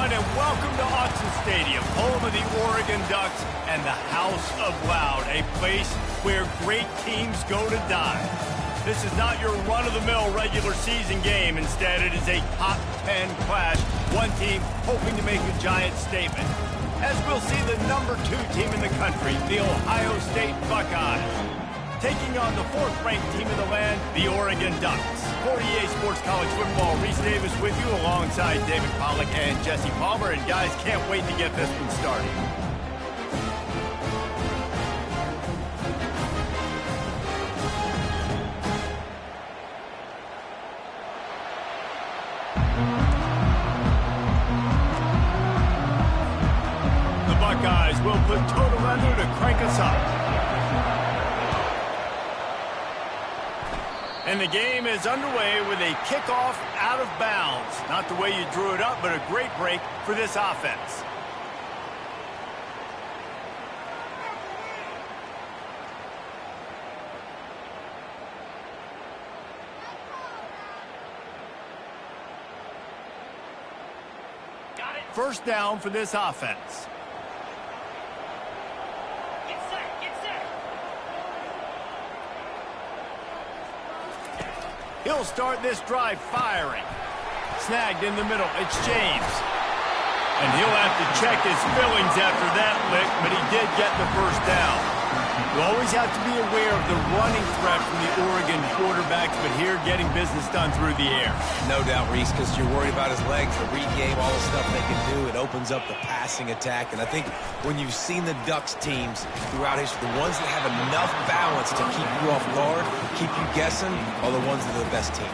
everyone, and welcome to Autzen Stadium, home of the Oregon Ducks and the House of Loud, a place where great teams go to die. This is not your run-of-the-mill regular season game. Instead, it is a top 10 clash, one team hoping to make a giant statement. As we'll see the number 2 team in the country, the Ohio State Buckeyes, taking on the 4th-ranked team in the land, the Oregon Ducks. For EA Sports College Football, Reese Davis with you alongside David Pollack and Jesse Palmer. And guys, can't wait to get this one started. The Buckeyes will put total under to crank us up. And the game is underway with a kickoff out of bounds. Not the way you drew it up, but a great break for this offense. First down for this offense. He'll start this drive firing. Snagged in the middle. It's James. And he'll have to check his feelings after that lick, but he did get the first down. You always have to be aware of the running threat from the Oregon quarterbacks, but here getting business done through the air. No doubt, Reese, because you're worried about his legs, the read game, all the stuff they can do. It opens up the passing attack. And I think when you've seen the Ducks teams throughout history, the ones that have enough balance to keep you off guard, keep you guessing, are the ones that are the best teams.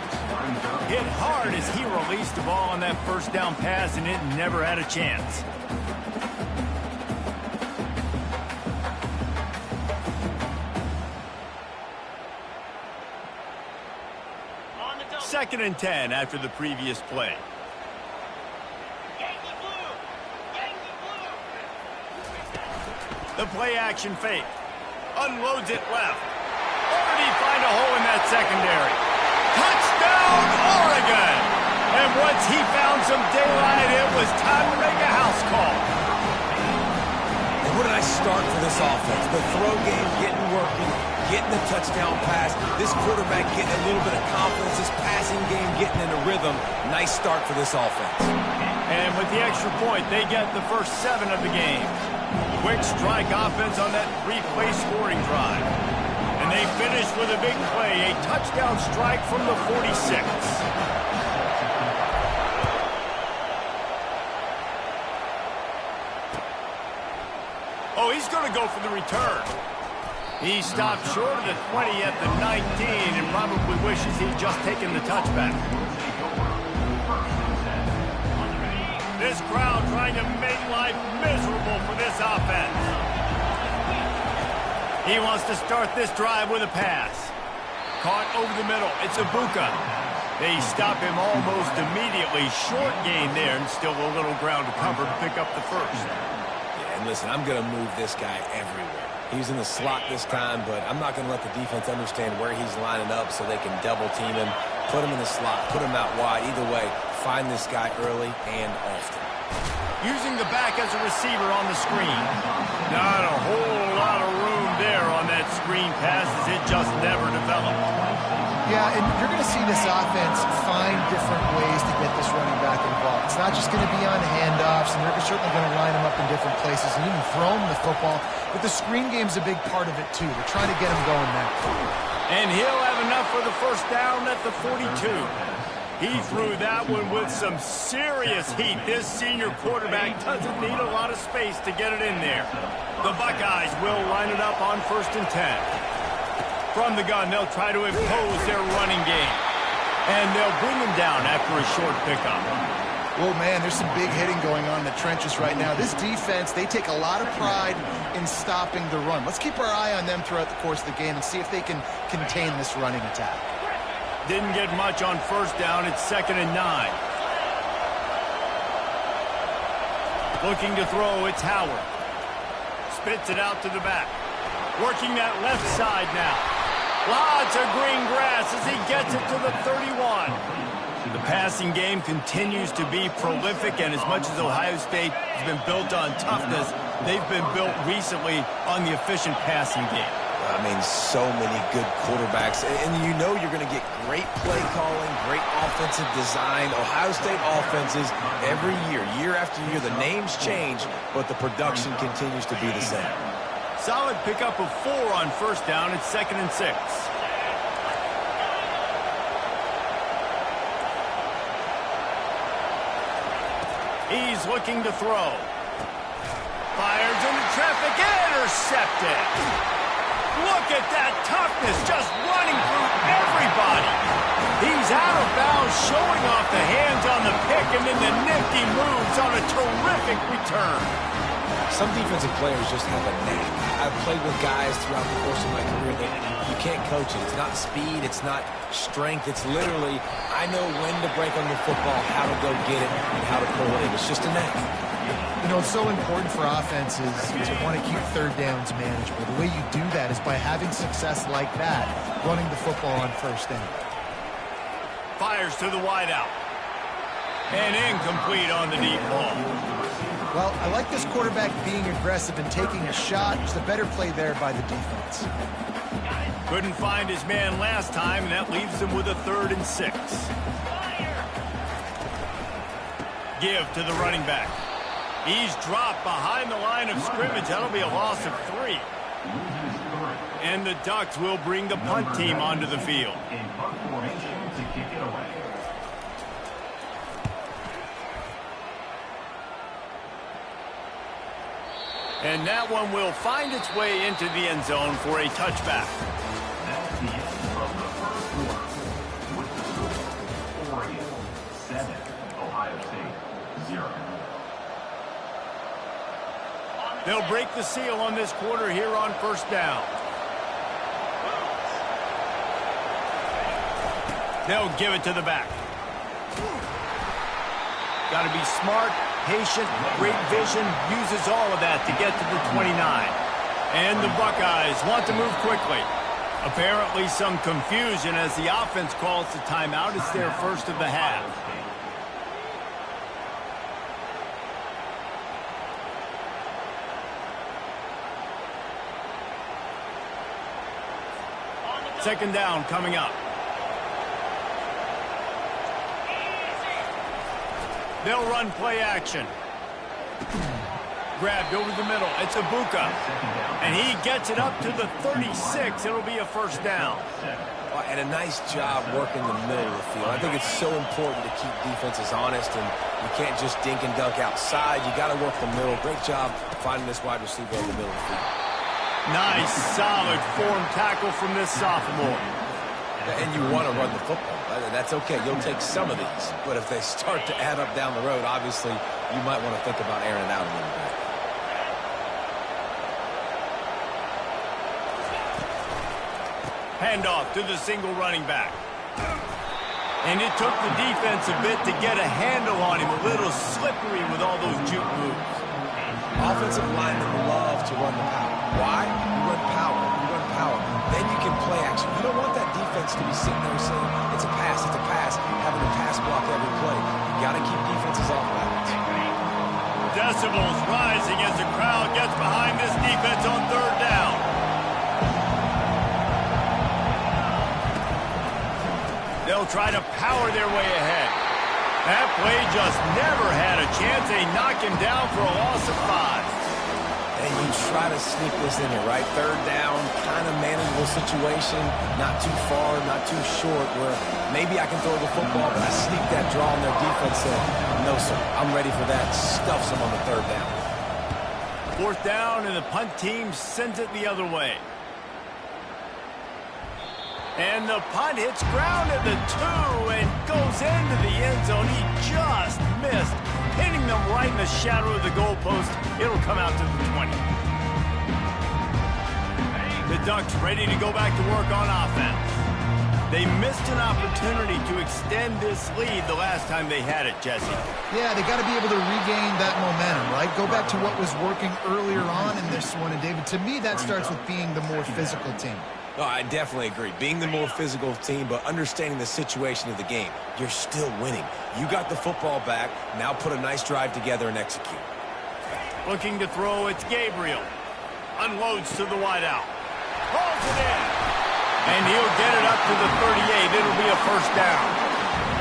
Hit hard as he released the ball on that first down pass, and it never had a chance. Second and 10 after the previous play. The play action fake. Unloads it left. Already find a hole in that secondary. Touchdown, Oregon! And once he found some daylight, it was time to make a house call. And what a nice start for this offense. The throw game getting working, getting the touchdown pass. This quarterback getting a little bit of confidence. This passing game getting in a rhythm. Nice start for this offense. And with the extra point, they get the first 7 of the game. Quick strike offense on that 3-play scoring drive. And they finish with a big play, a touchdown strike from the 46. Oh, he's going to go for the return. He stopped short of the 20 at the 19 and probably wishes he'd just taken the touchback. This crowd trying to make life miserable for this offense. He wants to start this drive with a pass. Caught over the middle. It's Ibuka. They stop him almost immediately. Short gain there, and still a little ground to cover to pick up the first. Yeah, and listen, I'm going to move this guy everywhere. He's in the slot this time, but I'm not going to let the defense understand where he's lining up so they can double team him, put him in the slot, put him out wide. Either way, find this guy early and often. Using the back as a receiver on the screen. Not a whole lot of room there on that screen pass as it just never developed. Yeah, and you're going to see this offense find different ways to get this running back involved. It's not just going to be on handoffs, and they're certainly going to line him up in different places and even throw him the football. But the screen game's a big part of it, too. They're trying to get him going now. And he'll have enough for the first down at the 42. He threw that one with some serious heat. This senior quarterback doesn't need a lot of space to get it in there. The Buckeyes will line it up on 1st and 10. From the gun, they'll try to impose their running game. And they'll bring him down after a short pickup. Oh, man, there's some big hitting going on in the trenches right now. This defense, they take a lot of pride in stopping the run. Let's keep our eye on them throughout the course of the game and see if they can contain this running attack. Didn't get much on first down. It's 2nd and 9. Looking to throw, it's Howard. Spits it out to the back. Working that left side now. Lots of green grass as he gets it to the 31. The passing game continues to be prolific, and as much as Ohio State has been built on toughness, they've been built recently on the efficient passing game. I mean, so many good quarterbacks, and you know you're going to get great play calling, great offensive design. Ohio State offenses every year after year, the names change, but the production continues to be the same. Solid pickup of 4 on first down. It's 2nd and 6. He's looking to throw. Fires into traffic, intercepted. Look at that toughness, just running through everybody. He's out of bounds, showing off the hands on the pick, and then the nifty moves on a terrific return. Some defensive players just have a knack. I've played with guys throughout the course of my career that you can't coach it. It's not speed, it's not strength. It's literally, I know when to break on the football, how to go get it, and how to pull it in. It's just a knack. You know, it's so important for offenses to want to keep third downs manageable. The way you do that is by having success like that, running the football on first down. Fires to the wideout. And incomplete on the deep ball. Well, I like this quarterback being aggressive and taking a shot. It's the better play there by the defense. Couldn't find his man last time, and that leaves him with a 3rd and 6. Give to the running back. He's dropped behind the line of scrimmage. That'll be a loss of 3. And the Ducks will bring the punt team onto the field. And that one will find its way into the end zone for a touchback. That's the end of the first quarter. With the score, Oregon 7, Ohio State 0. They'll break the seal on this quarter here on first down. They'll give it to the back. Got to be smart, patient, great vision, uses all of that to get to the 29. And the Buckeyes want to move quickly. Apparently some confusion as the offense calls the timeout. It's their first of the half. Second down coming up. They'll run play action. Grabbed over the middle. It's Ibuka. And he gets it up to the 36. It'll be a first down. And a nice job working the middle of the field. I think it's so important to keep defenses honest, and you can't just dink and dunk outside. You got to work the middle. Great job finding this wide receiver in the middle of the field. Nice, solid form tackle from this sophomore. And you want to run the football. That's okay. You'll take some of these. But if they start to add up down the road, obviously, you might want to think about airing it out a little bit. Handoff to the single running back. And it took the defense a bit to get a handle on him. A little slippery with all those juke moves. Offensive linemen love to run the power. Why? You run power. You run power. Then you can play action. You don't want that defense to be sitting there saying, it's a pass, having to pass block every play. You got to keep defenses off balance. Decibels rising as the crowd gets behind this defense on third down. They'll try to power their way ahead. That play just never had a chance. They knock him down for a loss of 5. And you try to sneak this in here, right? Third down, kind of manageable situation. Not too far, not too short, where maybe I can throw the football, but I sneak that draw on their defense and, no, sir, I'm ready for that. Stuffs them on the third down. Fourth down, and the punt team sends it the other way. And the punt hits ground at the 2 and goes into the end zone. He just missed, hitting them right in the shadow of the goalpost. It'll come out to the 20. The Ducks ready to go back to work on offense. They missed an opportunity to extend this lead the last time they had it, Jesse. Yeah, they got to be able to regain that momentum, right? Go back to what was working earlier on in this one. And, David, to me, that starts with being the more physical team. No, I definitely agree. Being the more physical team, but understanding the situation of the game, you're still winning. You got the football back. Now put a nice drive together and execute. Looking to throw, it's Gabriel. Unloads to the wideout. Holds it in. And he'll get it up to the 38. It'll be a first down.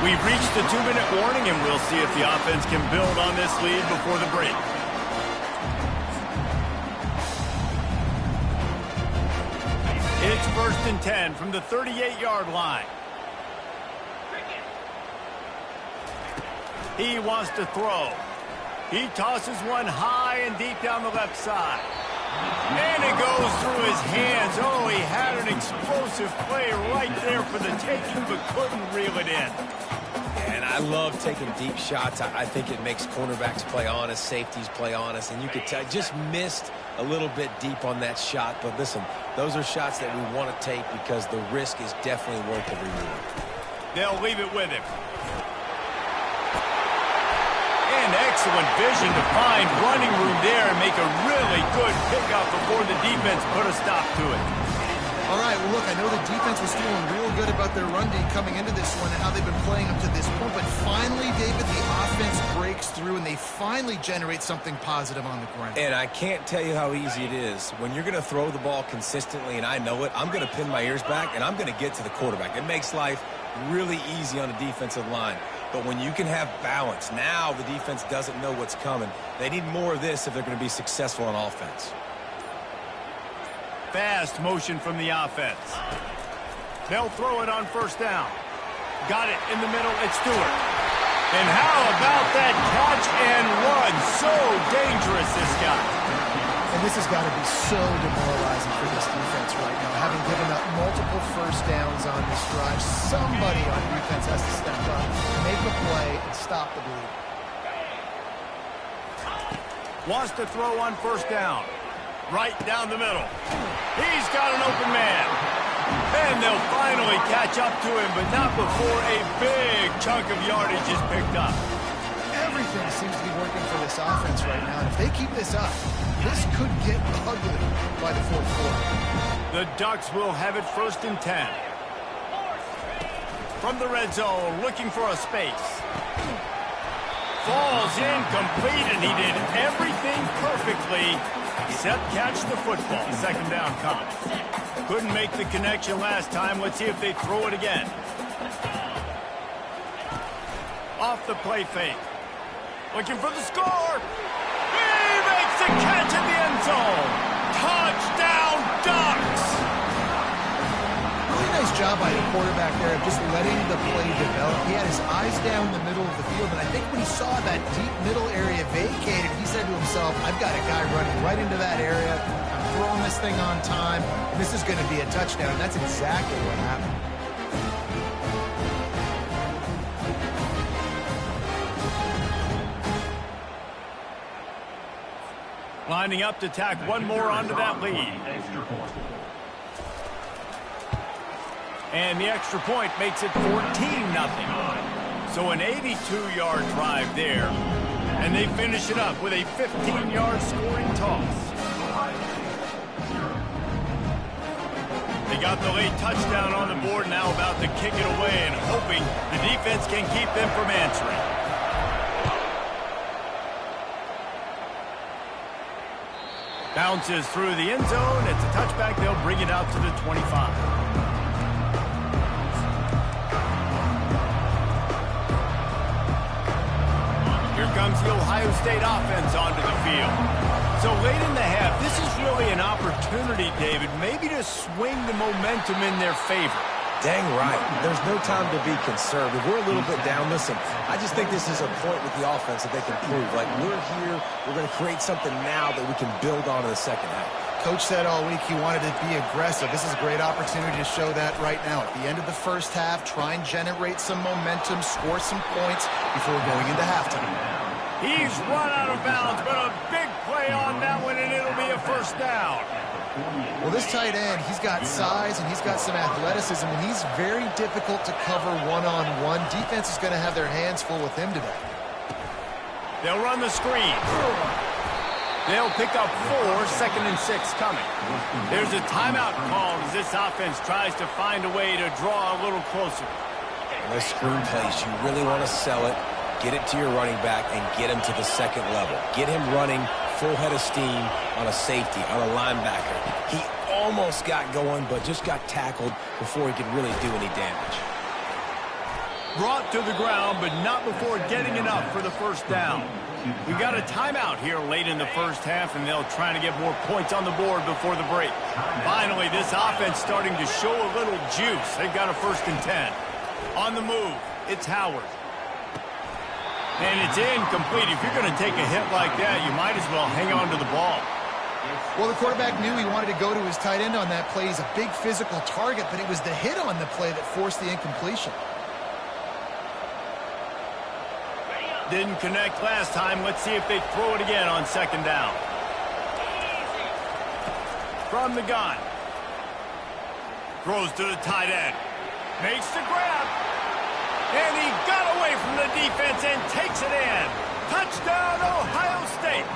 We've reached the 2-minute warning, and we'll see if the offense can build on this lead before the break. It's 1st and 10 from the 38-yard line. He wants to throw. He tosses one high and deep down the left side. And it goes through his hands. Oh, he had an explosive play right there for the taking, but couldn't reel it in. And I love taking deep shots. I think it makes cornerbacks play honest, safeties play honest, and you could tell just missed a little bit deep on that shot. But listen, those are shots that we want to take because the risk is definitely worth the reward. They'll leave it with him. And excellent vision to find running room there and make a really good pickup before the defense put a stop to it. All right, well, look, I know the defense was feeling real good about their run D coming into this one and how they've been playing up to this point, but finally, David, the offense breaks through and they finally generate something positive on the ground. And I can't tell you how easy it is. When you're going to throw the ball consistently, and I know it, I'm going to pin my ears back, and I'm going to get to the quarterback. It makes life really easy on a defensive line. But when you can have balance, now the defense doesn't know what's coming. They need more of this if they're going to be successful on offense. Fast motion from the offense. They'll throw it on first down. Got it in the middle. It's Stewart. And how about that catch and run? So dangerous, this guy. And this has got to be so demoralizing for this defense right now. Having given up multiple first downs on this drive, somebody on defense has to step up, make a play, and stop the bleed. Wants to throw on first down. Right down the middle. He's got an open man. And they'll finally catch up to him, but not before a big chunk of yardage is picked up. Everything seems to be working for this offense right now. And if they keep this up, this could get ugly by the fourth quarter. The Ducks will have it 1st and 10. From the red zone, looking for a space. Falls incomplete, and he did everything perfectly except catch the football. 2nd down coming. Couldn't make the connection last time. Let's see if they throw it again. Off the play fake. Looking for the score. He makes the catch in the end zone. Touchdown, Ducks! Really nice job by the quarterback there of just letting the play develop. He had his eyes down the middle of the field, and I think when he saw that deep middle area vacated, he said to himself, I've got a guy running right into that area. I'm throwing this thing on time. This is going to be a touchdown, and that's exactly what happened. Lining up to tack one more onto that lead. And the extra point makes it 14-0. So an 82-yard drive there. And they finish it up with a 15-yard scoring toss. They got the late touchdown on the board, now about to kick it away and hoping the defense can keep them from answering. Bounces through the end zone. It's a touchback. They'll bring it out to the 25. Here comes the Ohio State offense onto the field. So late in the half, this is really an opportunity, David, maybe to swing the momentum in their favor. Dang right. There's no time to be conservative. We're a little bit down. Listen, I just think this is a point with the offense that they can prove. Like, we're here. We're going to create something now that we can build on in the second half. Coach said all week he wanted to be aggressive. This is a great opportunity to show that right now. At the end of the first half, try and generate some momentum, score some points before going into halftime. He's run out of bounds, but a big play on that one, and it'll be a first down. Well, this tight end, he's got size and he's got some athleticism, and he's very difficult to cover one-on-one. Defense is going to have their hands full with him today. They'll run the screen. They'll pick up 4, 2nd and 6 coming. There's a timeout called as this offense tries to find a way to draw a little closer. The screen plays, you really want to sell it, get it to your running back, and get him to the second level. Get him running full head of steam on a safety, on a linebacker. He almost got going, but just got tackled before he could really do any damage. Brought to the ground, but not before getting enough for the first down. We got a timeout here late in the first half, and they'll try to get more points on the board before the break. Finally, this offense starting to show a little juice. They've got a 1st and 10. On the move, it's Howard. And it's incomplete. If you're going to take a hit like that, you might as well hang on to the ball. Well, the quarterback knew he wanted to go to his tight end on that play. He's a big physical target, but it was the hit on the play that forced the incompletion. Didn't connect last time. Let's see if they throw it again on 2nd down. From the gun. Throws to the tight end. Makes the grab. And he got away from the defense and takes it in. Touchdown, Ohio State.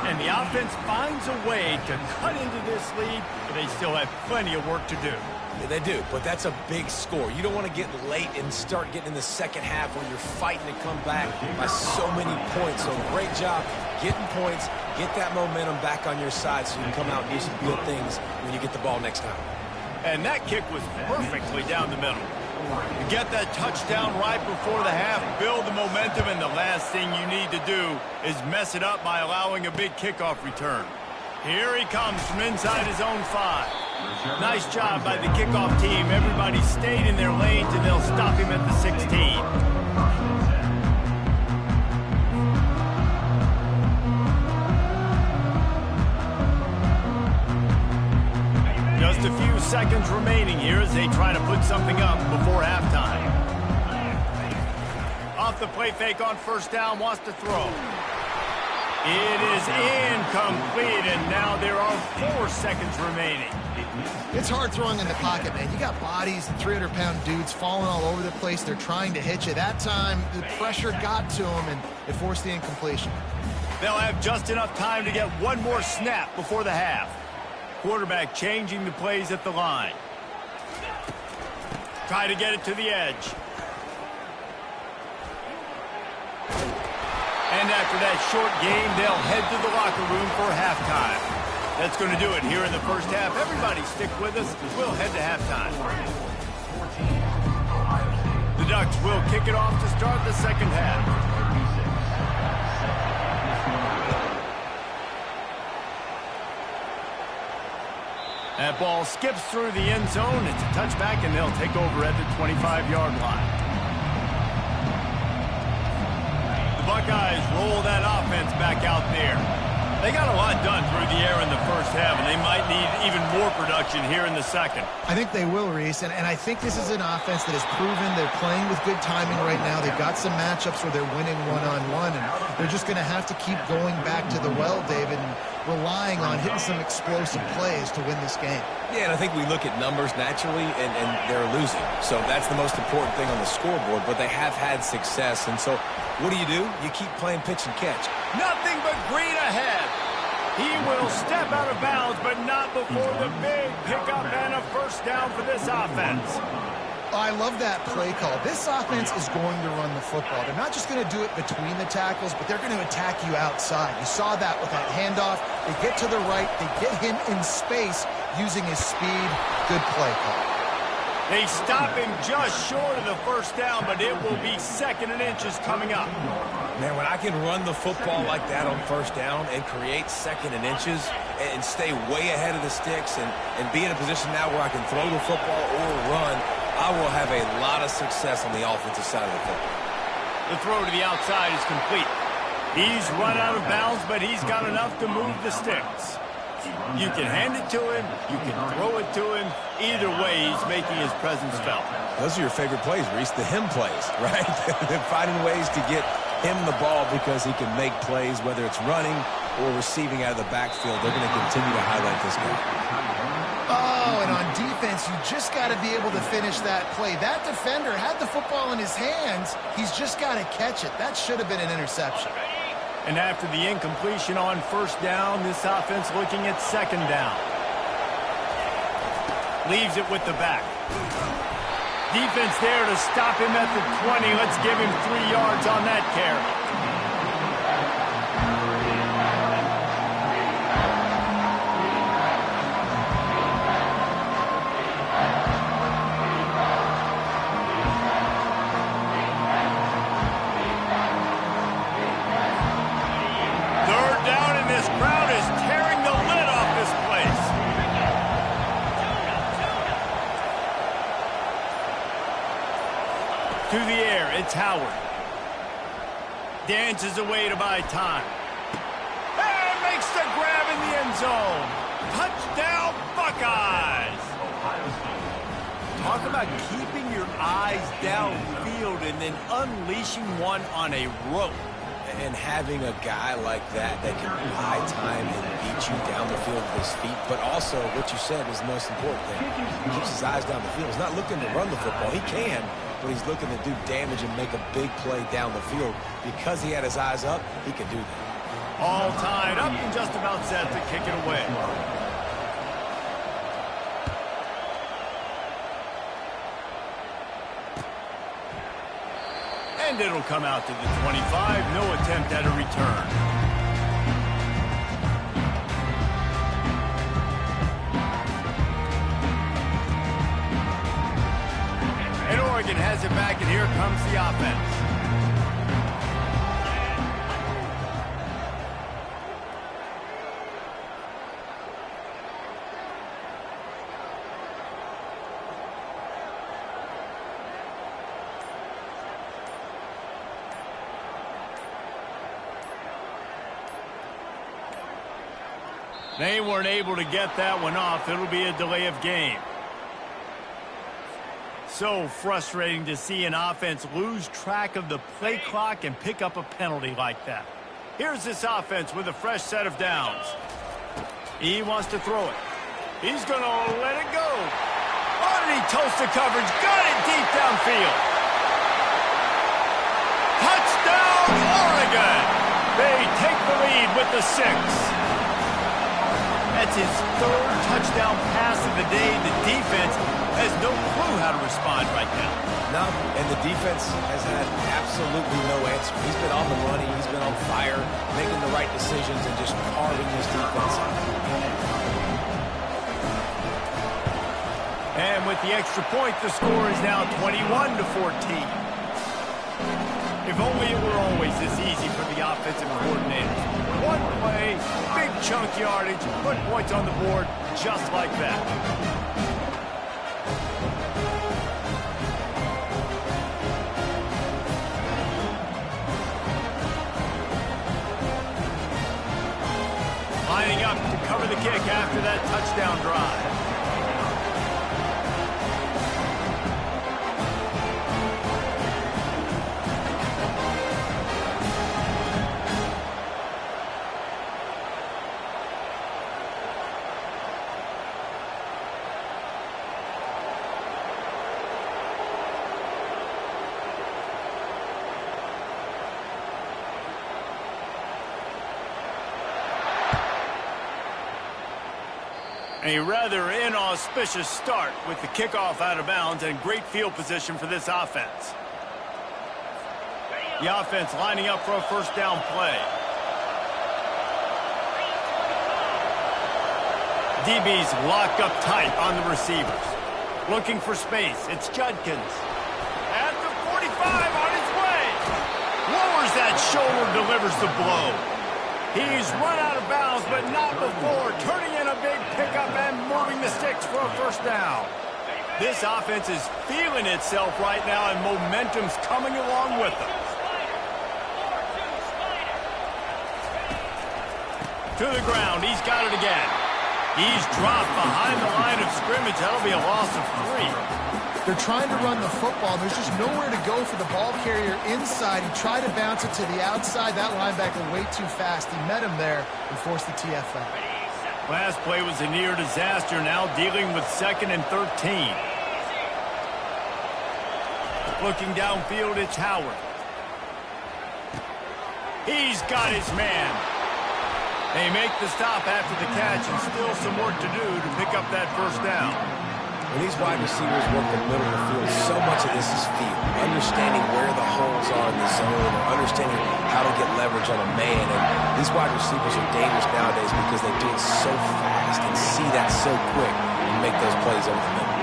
And the offense finds a way to cut into this lead, but they still have plenty of work to do. Yeah, they do, but that's a big score. You don't want to get late and start getting in the second half where you're fighting to come back by so many points. So great job getting points, get that momentum back on your side so you can come out and do some good things when you get the ball next time. And that kick was perfectly down the middle. You get that touchdown right before the half, build the momentum, and the last thing you need to do is mess it up by allowing a big kickoff return. Here he comes from inside his own 5. Nice job by the kickoff team. Everybody stayed in their lanes, and they'll stop him at the 16. Just a few seconds remaining here as they try to put something up before halftime. Off the play fake on 1st down, wants to throw. It is incomplete, and now there are 4 seconds remaining. It's hard throwing in the pocket, man. You got bodies and 300-pound dudes falling all over the place. They're trying to hit you. That time, the pressure got to them, and it forced the incompletion. They'll have just enough time to get one more snap before the half. Quarterback changing the plays at the line. Try to get it to the edge. And after that short game, they'll head to the locker room for halftime. That's going to do it here in the first half. Everybody stick with us. We'll head to halftime. The Ducks will kick it off to start the second half. That ball skips through the end zone. It's a touchback, and they'll take over at the 25-yard line. The Buckeyes roll that offense back out there. They got a lot done through the air in the first half, and they might need even more production here in the second. I think they will, Reese, and I think this is an offense that has proven they're playing with good timing right now. They've got some matchups where they're winning one-on-one, and they're just going to have to keep going back to the well, David, and relying on hitting some explosive plays to win this game. Yeah, and I think we look at numbers naturally, and they're losing. So that's the most important thing on the scoreboard, but they have had success. And so what do? You keep playing pitch and catch. Nothing but green ahead. He will step out of bounds, but not before the big pickup and a 1st down for this offense. I love that play call. This offense is going to run the football. They're not just going to do it between the tackles, but they're going to attack you outside. You saw that with that handoff. They get to the right. They get him in space using his speed. Good play call. They stop him just short of the 1st down, but it will be 2nd and inches coming up. Man, when I can run the football like that on 1st down and create 2nd and inches and stay way ahead of the sticks and be in a position now where I can throw the football or run, I will have a lot of success on the offensive side of the football. The throw to the outside is complete. He's run out of bounds, but he's got enough to move the sticks. You can hand it to him. You can throw it to him. Either way, he's making his presence felt. Those are your favorite plays, Reese, the him plays, right? They're finding ways to get him the ball because he can make plays, whether it's running or receiving out of the backfield. They're going to continue to highlight this guy. Oh, and on defense, you just got to be able to finish that play. That defender had the football in his hands. He's just got to catch it. That should have been an interception. And after the incompletion on first down, this offense looking at second down. Leaves it with the back. Defense there to stop him at the 20. Let's give him 3 yards on that carry. To the air, it's Howard. Dances away to buy time. And makes the grab in the end zone. Touchdown, Buckeyes! Talk about keeping your eyes downfield and then unleashing one on a rope. And having a guy like that can buy time and beat you down the field with his feet, but also what you said is the most important thing. He keeps his eyes down the field. He's not looking to run the football. He can, but he's looking to do damage and make a big play down the field. Because he had his eyes up, he can do that. All tied up and just about set to kick it away. And it'll come out to the 25. No attempt at a return. And Oregon has it back, and here comes the offense. They weren't able to get that one off. It'll be a delay of game. So frustrating to see an offense lose track of the play clock and pick up a penalty like that. Here's this offense with a fresh set of downs. He wants to throw it. He's going to let it go. Oh, and he toasts the coverage. Got it deep downfield. Touchdown, Oregon! They take the lead with the 6. That's his 3rd touchdown pass of the day. The defense has no clue how to respond right now. No, and the defense has had absolutely no answer. He's been on the money. He's been on fire, making the right decisions and just carving his defense out. And with the extra point, the score is now 21-14. If only it were always this easy for the offensive coordinator. One play, big chunk yardage, put points on the board just like that. Lining up to cover the kick after that touchdown drive. A rather inauspicious start with the kickoff out of bounds and great field position for this offense. The offense lining up for a first down play. DB's locked up tight on the receivers. Looking for space. It's Judkins. At the 45 on his way. Lowers that shoulder, delivers the blow. He's run out of bounds, but not before. Turning in a big pickup and moving the sticks for a first down. This offense is feeling itself right now, and momentum's coming along with them. To the ground. He's got it again. He's dropped behind the line of scrimmage. That'll be a loss of 3. They're trying to run the football. There's just nowhere to go for the ball carrier inside. He tried to bounce it to the outside. That linebacker way too fast. He met him there and forced the TFL. Last play was a near disaster. Now dealing with 2nd and 13. Looking downfield, it's Howard. He's got his man. They make the stop after the catch and still some work to do to pick up that first down. When these wide receivers work the middle of the field, so much of this is feel. Understanding where the holes are in the zone, or understanding how to get leverage on a man. And these wide receivers are dangerous nowadays because they do it so fast and see that so quick and make those plays over the middle.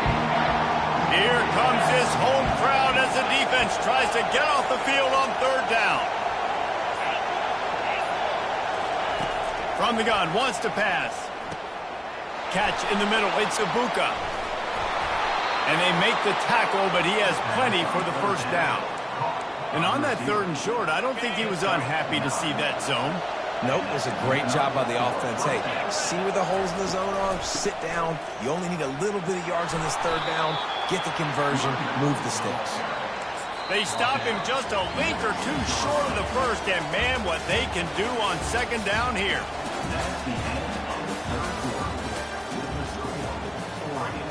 Here comes this home crowd as the defense tries to get off the field on third down. From the gun, wants to pass. Catch in the middle, it's Ibuka. And they make the tackle, but he has plenty for the first down. And on that third and short, I don't think he was unhappy to see that zone. Nope, it was a great job by the offense. Hey, see where the holes in the zone are? Sit down. You only need a little bit of yards on this third down. Get the conversion, move the sticks. They stop him just a link or two short of the first, and man, what they can do on second down here. That's the end of the third quarter. With the score, Oregon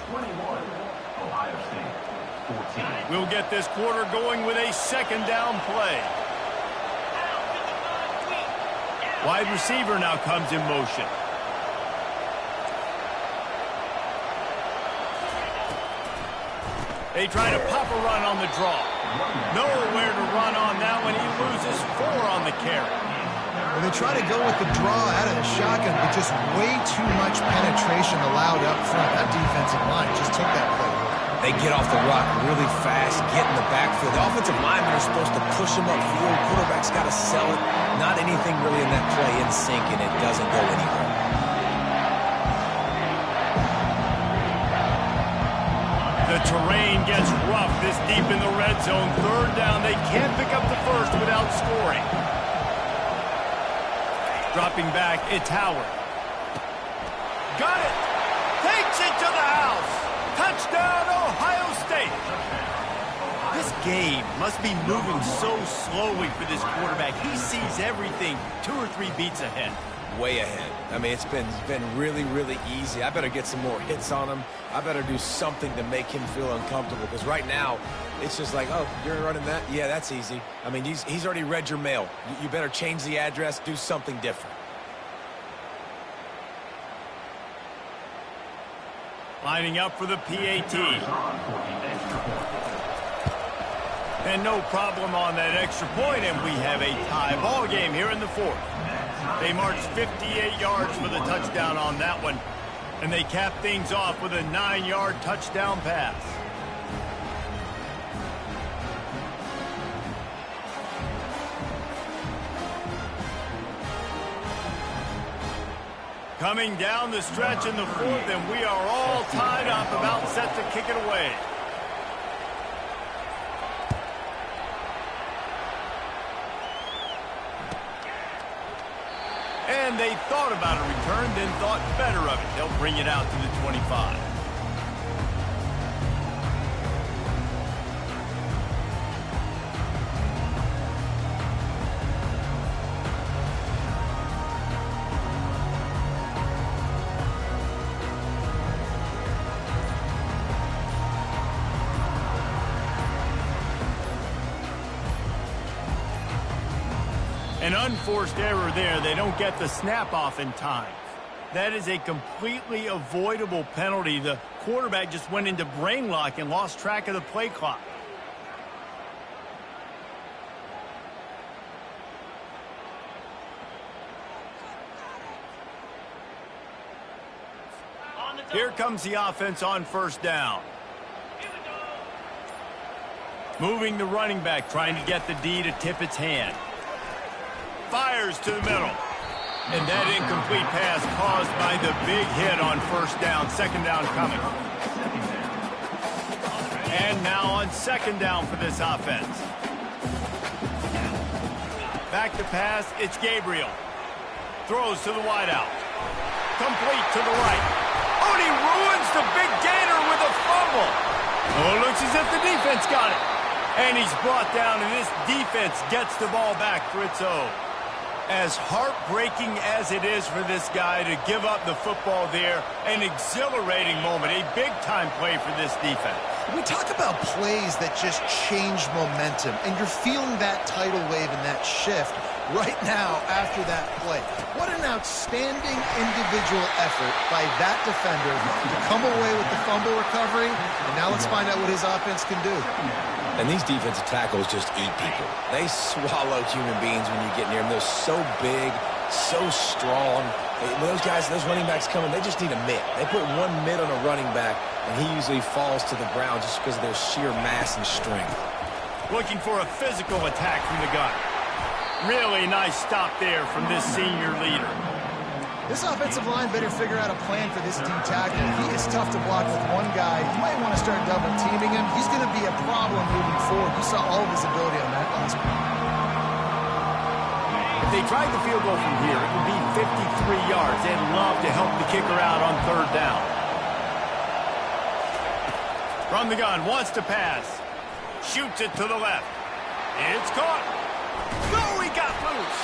21, Ohio State 14. We'll get this quarter going with a second down play. Wide receiver now comes in motion. They try to pop a run on the draw. Nowhere to run on that one. He loses 4 on the carry. Well, they try to go with the draw out of the shotgun, but just way too much penetration allowed up front. That defensive line just took that play. They get off the rock really fast, get in the backfield. The offensive linemen are supposed to push them upfield. Quarterback's got to sell it. Not anything really in that play in sync, and it doesn't go anywhere. The terrain gets rough this deep in the red zone. Third down, they can't pick up the first without scoring. Dropping back, it's Howard. Got it! Takes it to the house! Touchdown, Ohio State! This game must be moving so slowly for this quarterback. He sees everything 2 or 3 beats ahead. Way ahead. I mean, it's been really, really easy. I better get some more hits on him. I better do something to make him feel uncomfortable, because right now, it's just like, oh, you're running that? Yeah, that's easy. I mean, he's already read your mail. You better change the address, do something different. Lining up for the PAT. And no problem on that extra point, and we have a tie ball game here in the fourth. They marched 58 yards for the touchdown on that one, and they cap things off with a 9-yard touchdown pass. Coming down the stretch in the fourth, and we are all tied up, about set to kick it away. And they thought about a return, then thought better of it. They'll bring it out to the 25. An unforced error there. They don't get the snap off in time. That is a completely avoidable penalty. The quarterback just went into brain lock and lost track of the play clock. Here comes the offense on first down. Moving the running back, trying to get the D to tip its hand. Fires to the middle. And that incomplete pass caused by the big hit on first down. Second down coming. And now on second down for this offense. Back to pass, it's Gabriel. Throws to the wideout. Complete to the right. Oh, and he ruins the big gainer with a fumble. Oh, it looks as if the defense got it. And he's brought down, and this defense gets the ball back for its own. As heartbreaking as it is for this guy to give up the football there, an exhilarating moment, a big-time play for this defense. We talk about plays that just change momentum, and you're feeling that tidal wave and that shift right now after that play. What an outstanding individual effort by that defender to come away with the fumble recovery, and now let's find out what his offense can do. And these defensive tackles just eat people. They swallow human beings when you get near them. They're so big, so strong. When those guys, those running backs come in, they just need a mitt. They put one mitt on a running back, and he usually falls to the ground just because of their sheer mass and strength. Looking for a physical attack from the gun. Really nice stop there from this senior leader. This offensive line better figure out a plan for this D tackle. He is tough to block with one guy. You might want to start double teaming him. He's going to be a problem moving forward. You saw all of his ability on that last play. If they tried the field goal from here, it would be 53 yards. They'd love to help the kicker out on third down. From the gun, wants to pass. Shoots it to the left. It's caught. No, he got loose.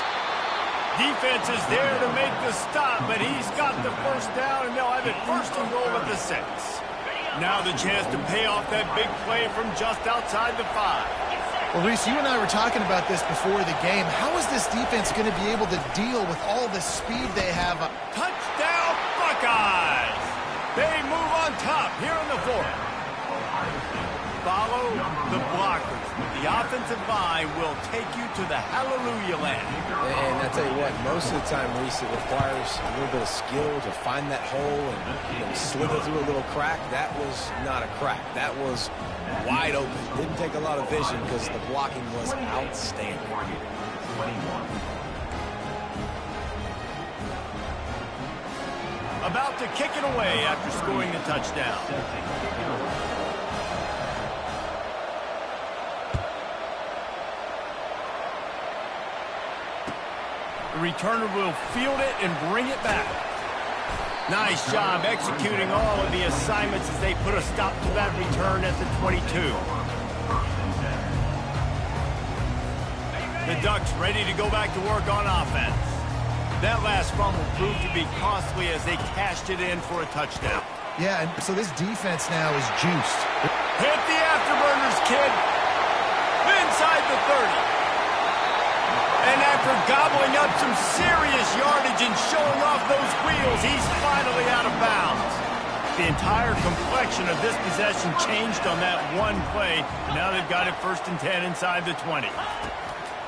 Defense is there to make the stop, but he's got the first down, and they'll have it first and goal at the 6. Now the chance to pay off that big play from just outside the 5. Well, Reese, you and I were talking about this before the game. How is this defense going to be able to deal with all the speed they have? Touchdown, Buckeyes! They move on top here in the 4th. Follow the blockers. The offensive line will take you to the hallelujah land. And I tell you what, most of the time, Reese, it requires a little bit of skill to find that hole and slither through a little crack. That was not a crack. That was wide open. Didn't take a lot of vision because the blocking was outstanding. About to kick it away after scoring the touchdown. The returner will field it and bring it back. Nice job executing all of the assignments as they put a stop to that return at the 22. The Ducks ready to go back to work on offense. That last fumble proved to be costly as they cashed it in for a touchdown. Yeah, and so this defense now is juiced. Hit the afterburners, kid. Inside the 30. And after gobbling up some serious yardage and showing off those wheels, he's finally out of bounds. The entire complexion of this possession changed on that one play. Now they've got it 1st and 10 inside the 20.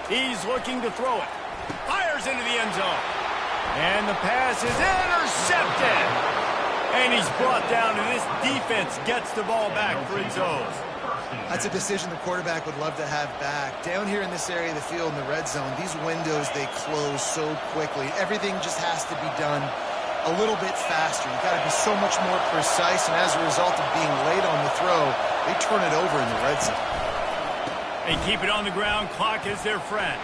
He's looking to throw it. Fires into the end zone. And the pass is intercepted. And he's brought down, and this defense gets the ball back for its own. That's a decision the quarterback would love to have back. Down here in this area of the field in the red zone, these windows, they close so quickly. Everything just has to be done a little bit faster. You've got to be so much more precise, and as a result of being late on the throw, they turn it over in the red zone. They keep it on the ground. Clock is their friend.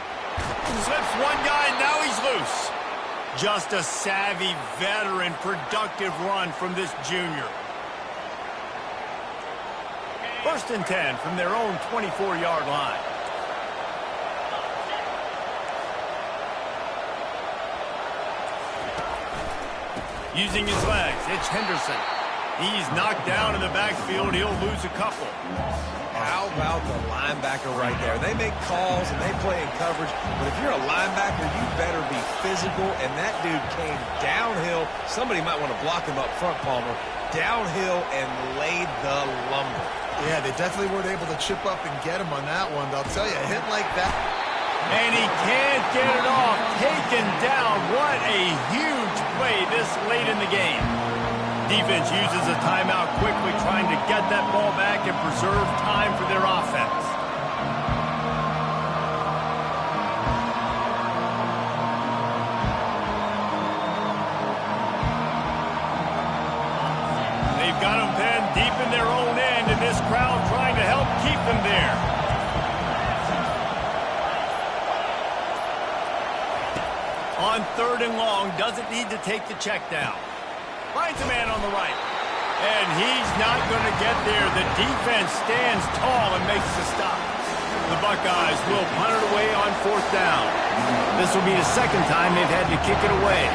Slips one guy, now he's loose. Just a savvy, veteran, productive run from this junior. 1st and 10 from their own 24-yard line. Using his legs, it's Henderson. He's knocked down in the backfield. He'll lose a couple. How about the linebacker right there? They make calls and they play in coverage, but if you're a linebacker, you better be physical, and that dude came downhill. Somebody might want to block him up front, Palmer. Downhill and laid the lumber. Yeah, they definitely weren't able to chip up and get him on that one, but I'll tell you, a hit like that. And he can't get it off. Taken down. What a huge play this late in the game. Defense uses a timeout quickly, trying to get that ball back and preserve time for their offense. They've got them pinned deep in their own end, and this crowd trying to help keep them there. On 3rd and long, doesn't need to take the check down. Finds a man on the right. And he's not going to get there. The defense stands tall and makes the stop. The Buckeyes will punt it away on 4th down. This will be the 2nd time they've had to kick it away.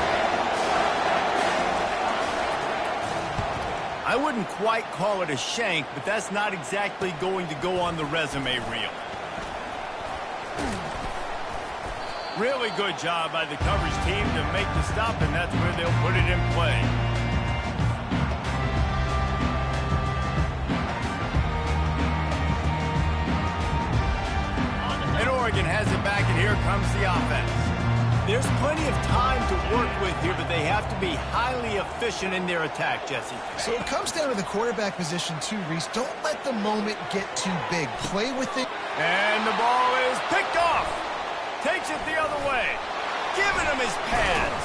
I wouldn't quite call it a shank, but that's not exactly going to go on the resume reel. Really good job by the coverage team to make the stop, and that's where they'll put it in play. And Oregon has it back, and here comes the offense. There's plenty of time to work with here, but they have to be highly efficient in their attack, Jesse. So it comes down to the quarterback position too, Reese. Don't let the moment get too big. Play with it. And the ball is picked off. Takes it the other way. Giving him his pads.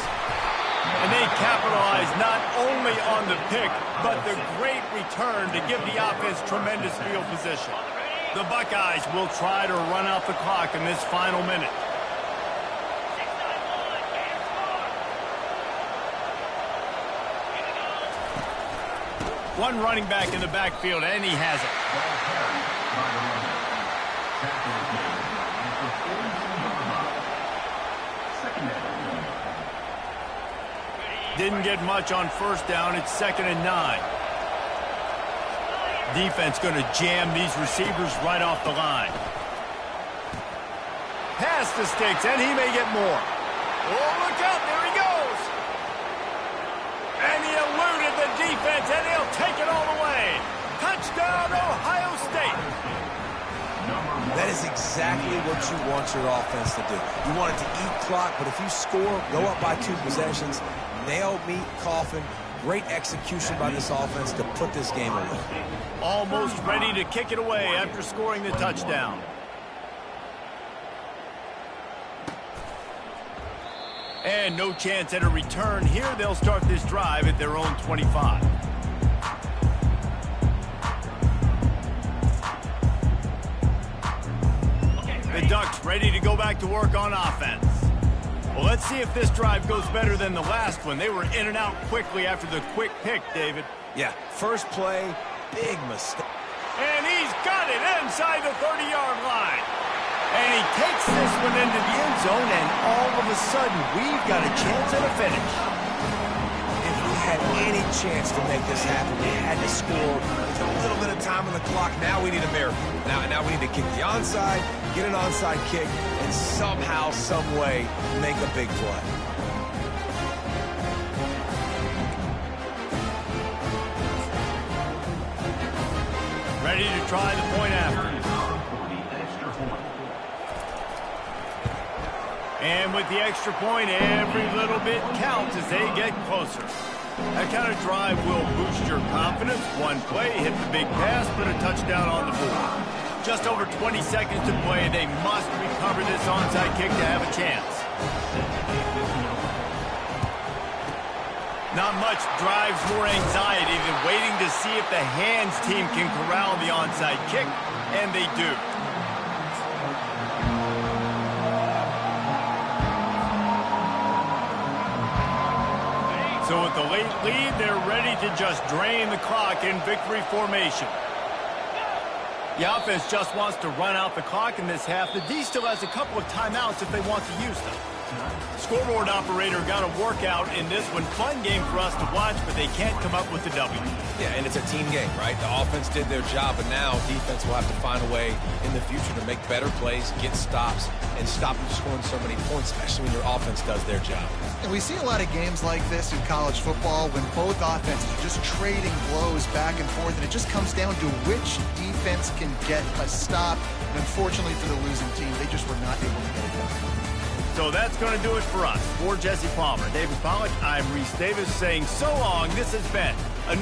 And they capitalize not only on the pick, but the great return to give the offense tremendous field position. The Buckeyes will try to run out the clock in this final minute. One running back in the backfield, and he has it. Didn't get much on first down. It's 2nd and 9. Defense going to jam these receivers right off the line. Pass to Sticks, and he may get more. Oh, look out. There he goes. And he eluded the defense, and he'll take it all the way. Touchdown, Ohio State. That is exactly what you want your offense to do. You want it to eat clock, but if you score, go up by 2 possessions, nail, meet, coffin. Great execution by this offense to put this game away. Almost ready to kick it away after scoring the touchdown. And no chance at a return here. They'll start this drive at their own 25. The Ducks ready to go back to work on offense. Well, let's see if this drive goes better than the last one. They were in and out quickly after the quick pick, David. Yeah, first play, big mistake. And he's got it inside the 30-yard line. And he takes this one into the end zone, and all of a sudden, we've got a chance at a finish. If we had any chance to make this happen, we had to score with a little bit of time on the clock. Now we need a miracle. Now we need to kick the onside, get an onside kick, and somehow, some way, make a big play. Ready to try the point after. And with the extra point, every little bit counts as they get closer. That kind of drive will boost your confidence. One play, hit the big pass, put a touchdown on the board. Just over 20 seconds to play. They must recover this onside kick to have a chance. Not much drives more anxiety than waiting to see if the hands team can corral the onside kick, and they do. So with the late lead, they're ready to just drain the clock in victory formation. The offense just wants to run out the clock in this half. The D still has a couple of timeouts if they want to use them. Scoreboard operator got a workout in this one. Fun game for us to watch, but they can't come up with the W. Yeah, and it's a team game, right? The offense did their job, but now defense will have to find a way in the future to make better plays, get stops, and stop them scoring so many points, especially when your offense does their job. And we see a lot of games like this in college football when both offenses are just trading blows back and forth, and it just comes down to which defense can get a stop. And unfortunately for the losing team, they just were not able to get it done. So that's going to do it for us. For Jesse Palmer, David Pollack, I'm Reese Davis saying so long. This has been another